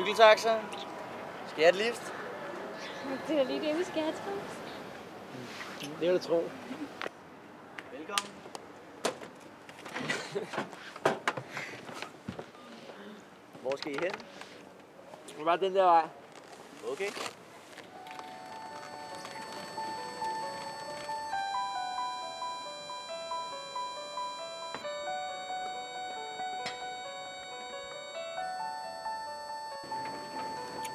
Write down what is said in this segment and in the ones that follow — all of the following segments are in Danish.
Cykeltaxa. Skal jeg have et lift? Det er lige det, vi skal have, Troels. Det vil jeg tro. Velkommen. Hvor skal I hen? Det er bare den der vej. Okay.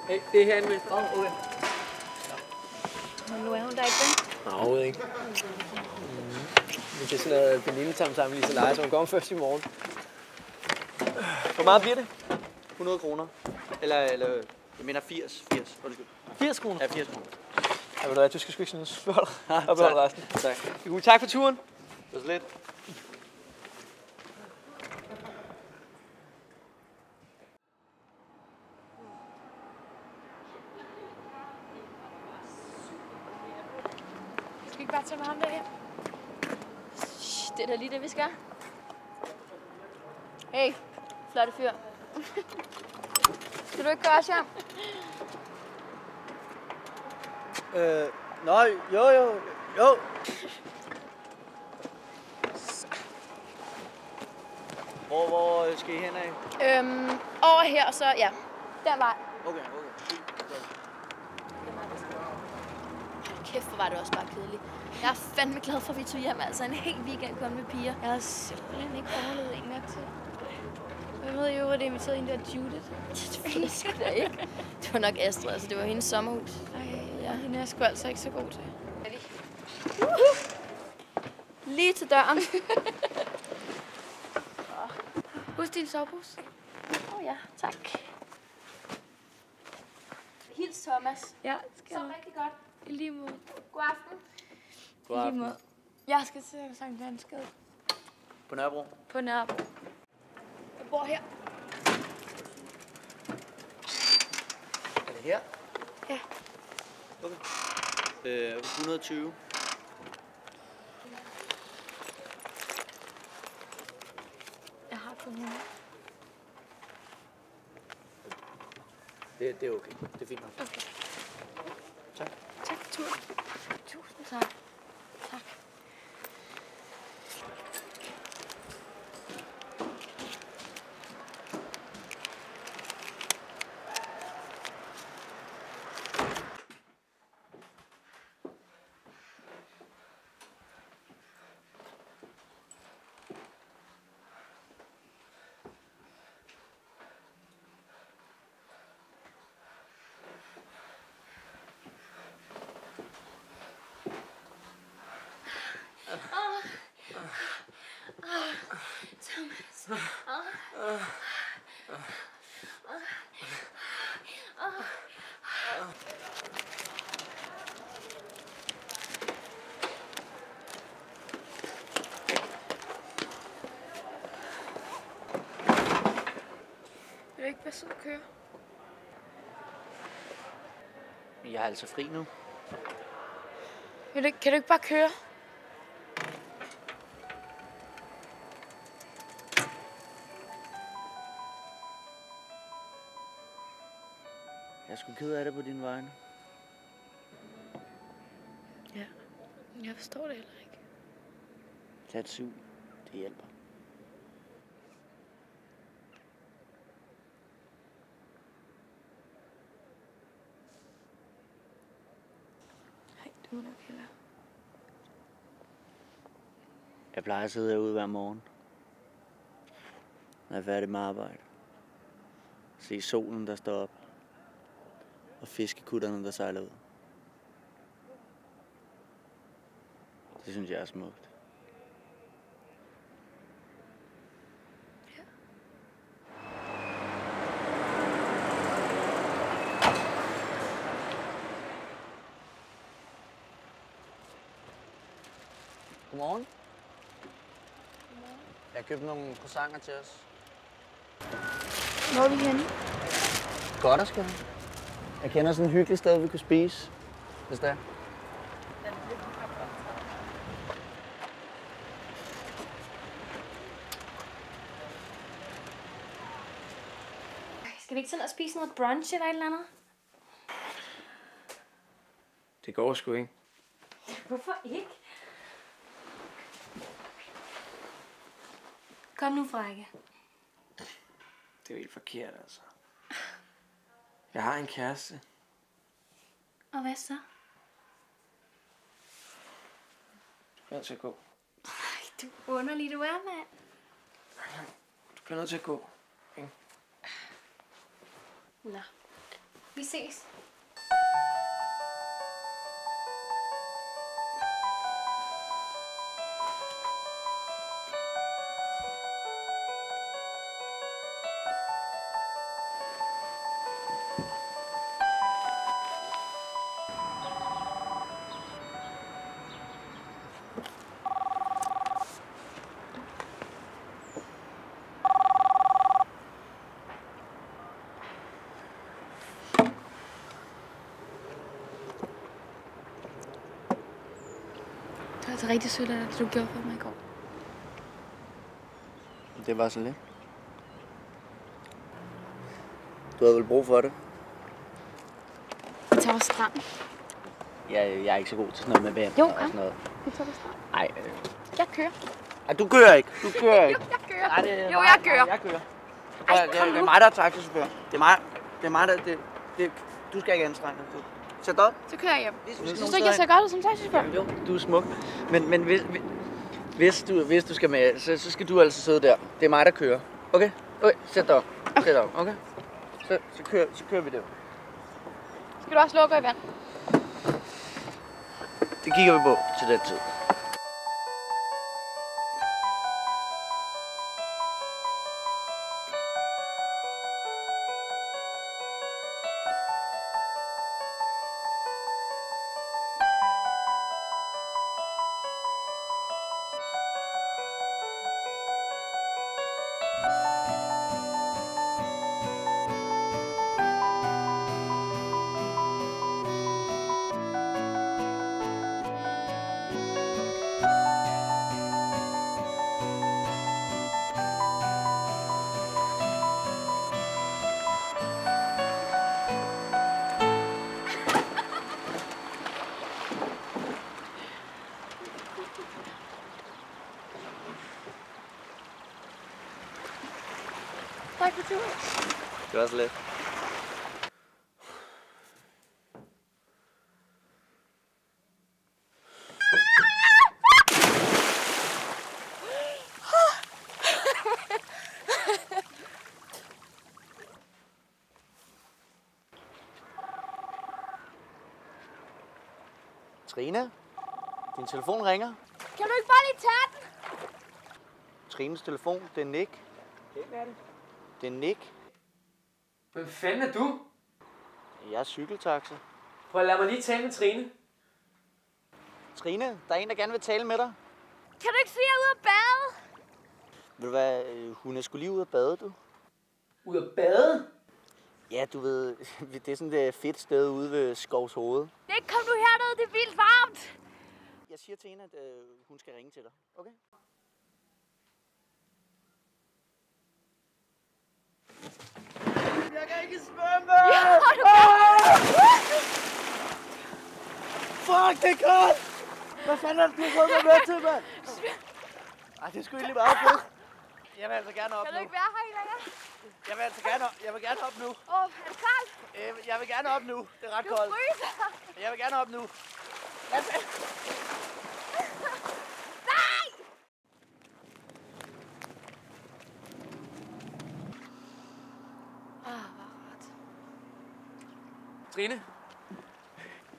Hey, det er herinde venstre. Okay. Men nu er hun der ikke, den. Nej, overhovedet ikke. Det er sådan noget veninde-tam-tam lige så leje, så hun kommer først i morgen. Hvor meget bliver det? 100 kroner. Eller jeg mener 80. Undskyld. 80 kroner? Ja, 80 kroner. Ja, ved du hvad, du skal sgu ikke synes, og beholde resten. Tak. Tak for turen. Det var så lidt. Skal vi ikke bare tage med ham derhen? Det er da lige det, vi skal. Hey, flotte fyr. Skal du ikke gøre os hjem? Nå, jo. Hvor skal I hen af? Over her, og så, ja, den vej. Okay. Kæft, hvor var det også bare kedeligt. Jeg er fandme glad for, at vi tog hjem, altså en hel weekend kun med piger. Jeg havde simpelthen ikke overlevet en mere til. Jeg ved jo, at det inviterede en der Judith. Det ved jeg sgu da ikke. Det var nok Astrid, altså det var hendes sommerhus. Ja, hende er sgu altså ikke så god til. Lige til døren. Husk din sovepose. Ja, tak. Hils Thomas. Ja, skal jeg. Så rigtig godt. I lige måde. God aften. God aften. I lige måde. Jeg skal til Sankt Hansgade. På Nørrebro? På Nørrebro. Jeg bor her. Er det her? Ja. Okay. 120. Jeg har kun 100. Det er okay. Det er fint nok. Okay. Tak. Tak for turen. Tusind tak. Tak. Thomas. Vil du ikke være sød at køre? Jeg er altså fri nu. Kan du ikke bare køre? Jeg er sgu ked af det på din vegne. Ja, jeg forstår det heller ikke. Tag et sug. Det hjælper. Nej, du må nok hellere. Jeg plejer at sidde herude hver morgen, når jeg er færdig med arbejde. Se solen, der står op. Og fiskekutterne, der sejler ud. Det synes jeg er smukt. Ja. Godmorgen. Jeg købte nogle croissanter til os. Hvor er vi henne? Godt, skal vi. Jeg kender sådan et hyggeligt sted, vi kunne spise, hvis det er. Skal vi ikke sådan og spise noget brunch eller et eller andet? Det går sgu ikke. Hvorfor ikke? Kom nu, Frække. Det er jo helt forkert, altså. Jeg har en kæreste. Og hvad så? Du bliver nødt til at gå. Ej, du er underlig, du er, mand. Du bliver nødt til at gå. Ikke? Nå. Vi ses. Det var altså rigtig sødt af dig, det du gjorde for mig i går. Det var så lidt. Du havde vel brug for det? Vi tager på strand. Jeg er ikke så god til sådan noget med vand Jo, og sådan noget. Vi tager på strand. Nej, Jeg kører. du kører ikke. Du kører ikke. Jo, jeg kører. Nej, det er Jo, mig. jeg kører. Nej, jeg kører. Ej, Det kom er nu. mig, der er taxichauffør. Det er mig, der... Du skal ikke anstrenge dig. Sæt dig op. Så kører jeg hjem. Vi skal Synes nogen du ikke, jeg ser steder godt ud som taxichauffør? hen. Jo, du er smuk. Men hvis du skal med, så skal du altså sidde der. Det er mig, der kører. Okay? Okay, sæt dig op. Sæt dig op, okay? Så kører vi det. Skal du også lukke i vand? Det kigger vi på til den tid. Tak for turen. Det var så lidt. Trine, din telefon ringer. Kan du ikke bare lige tage den? Trines telefon, det er Nick. Hvem er det? Det er Nick. Hvem fanden er du? Jeg er cykeltaxa. Prøv at lade mig lige tale med Trine. Trine, der er en, der gerne vil tale med dig. Kan du ikke sige, at jeg er ude at bade? Ved du hvad, hun er sgu lige ude at bade, du. Ud at bade? Ja, du ved, det er sådan et fedt sted ude ved Skovs Hoved. Det kom du herned, det er vildt varmt. Jeg siger til hende, at hun skal ringe til dig, okay? Jeg kan ikke svømme! Fuck, det er koldt! Hvad fanden er det, du har fået mig med til, mand? Ej, det er sgu egentlig meget fedt. Jeg vil altså gerne op Kan nu. du ikke være her i længere? Jeg vil gerne op nu. Er det koldt? Jeg vil gerne op nu. Det er ret Du koldt. fryser. Jeg vil gerne op nu. Nej! Hvor rart. Trine?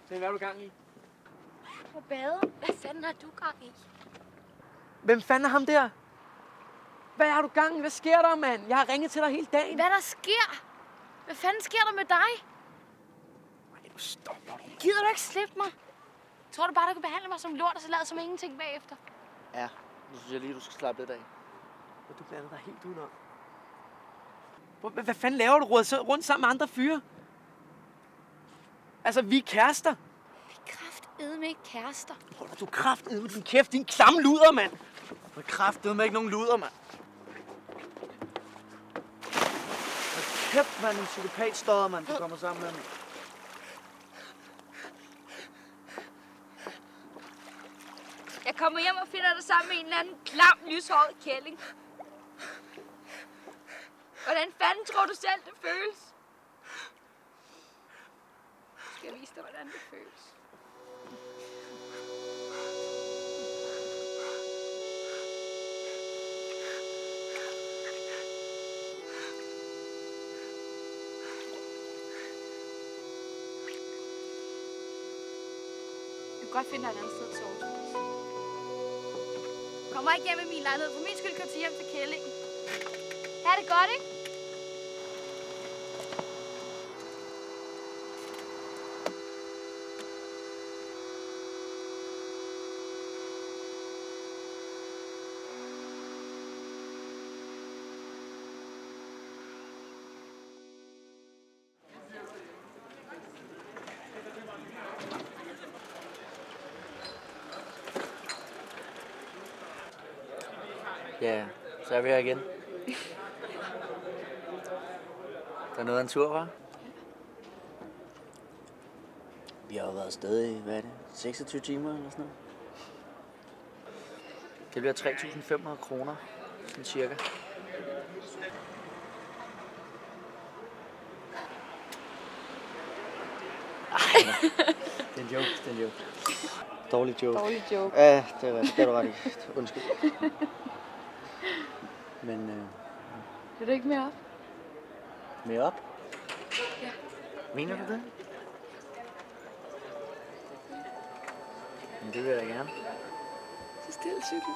Trine, hvad er du gang i? På bade? Hvad fanden har du gang i? Hvem fanden er ham der? Hvad har du gang i? Hvad sker der, mand? Jeg har ringet til dig hele dagen. Hvad der sker? Hvad fanden sker der med dig? Ej, nu stopper du. Gider du ikke slippe mig? Tror du bare, du kan behandle mig som lort, og så lade som ingenting bagefter? Ja, nu synes jeg lige, du skal slappe lidt af. Du blander dig helt udenom. Hvad fanden laver du? Roder rundt sammen med andre fyre? Altså, vi er kærester. Vi er kraftedeme ikke kærester. Holder du kraftedeme din kæft, din klamme luder, mand. Du er kraftedeme ikke nogen luder, mand. kæft, mand. En psykopat stodder, mand. Du kommer sammen med mig. Jeg kommer hjem og finder dig sammen med en eller anden klam, lyshåret kælling. Hvordan fanden tror du selv, det føles? Skal jeg vise dig, hvordan det føles? Du kan godt finde dig et andet sted at sove, Thomas. Kommer ikke hjem i min lejlighed. For min skyld kan du hjem til kællingen. Ha' det godt, ikke? Ja, så er vi her igen. Der er noget af en tur, hva'? Vi har jo været afsted i, hvad er det, 26 timer eller sådan noget. Det bliver 3.500 kroner, sådan cirka. Det er en joke, det er en joke. Dårlig joke. Dårlig joke. Ja, det er du ret i. Undskyld. Men Vil du ikke mere op? mere op? Ja. Mener du det? Men det vil jeg da gerne. Så stille cykel.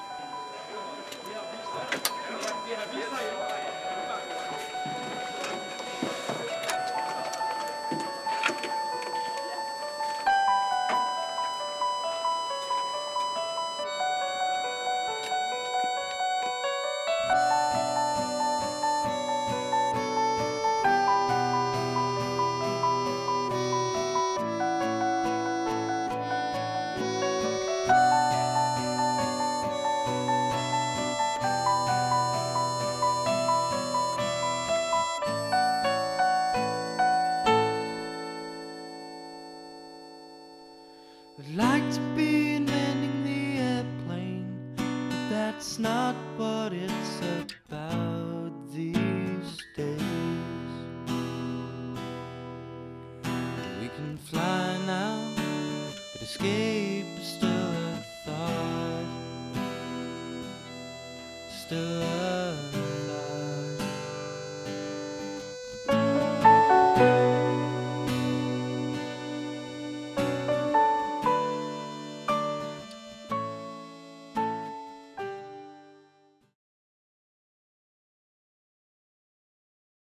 Would like to be inventing the airplane, but that's not what it's about these days. We can fly now, but escape is still a thought, still a